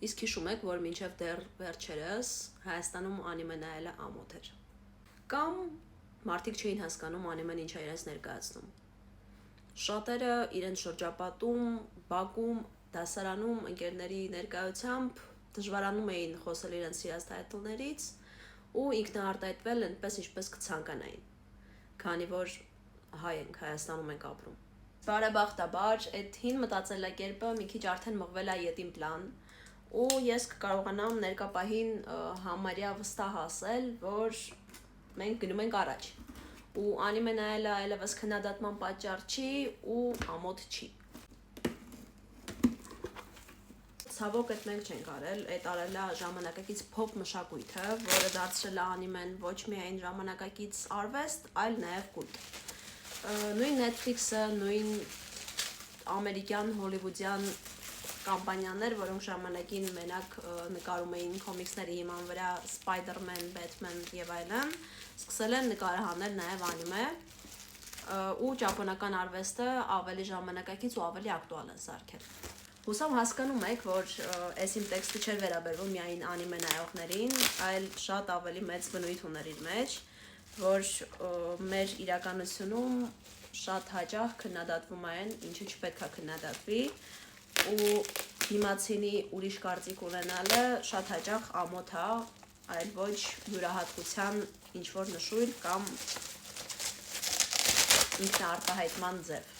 Իսկ հիշում եք, որ մինչև դեռ վերջերս Հայաստանում անիմե նայելը ամոթ էր։ Կամ մարդիկ չէին հասկանում անիմեն ինչ է իրենց ներկայացնում։ Շատերը իրենց շրջապատում, բակում, դասարանում ընկերների ներկայությամբ դժվարանում էին խոսել իրենց սիրած տայտլներից ու ինքնաարտահայտվել այնպես, ինչպես կցանկանային, քանի որ հայ ենք, Հայաստանում ենք ապրում։ Բարեբախտաբար, այդ հին մտածելակերպը մի քիչ արդեն մղվել է ետին պլան, ու ես կկարողանամ ներկա պահին համարյա վստահ ասել, որ մենք գնում ենք առաջ։ Ու անիմե նայելը այլևս քննադատման պատճառ չի ու ամոթ չի։ Ցավոք այդ մենք չենք արել, այդ արել է ժամանակակից փոփ մշակույթը, որը դարձրել է անիմեն ոչ միայն ժամանակակից արվեստ, այլ նաև կուլտ։ Նույն Netflix-ը, նույն ամերիկյան հոլիվուդյան կամպանիաներ, որոնք ժամանակին մենակ նկարում էին կոմիքսների հիման վրա Spider-Man, Batman եւ այլն, սկսել են նկարահանել նաև անիմե, ու ճապոնական արվեստը ավելի ժամանակակից ու ավելի ակտուալ են սարքել։ Հուսամ հասկանում եք, որ այս իմ տեքստը չէր վերաբերվում միայն անիմե նայողներին, այլ շատ ավելի մեծ բնույթ ուներ իր մեջ, որ մեր իրականությունում շատ հաճախ քննադատվում են, ինչը չպետք է քննադատվի, ու դիմացինի ուրիշ կարծիք ունենալը շատ հաճախ ամոթ է, այլ ոչ յուրահատկության ինչ-որ նշույլ կամ ինքնաարտահայտման ձև։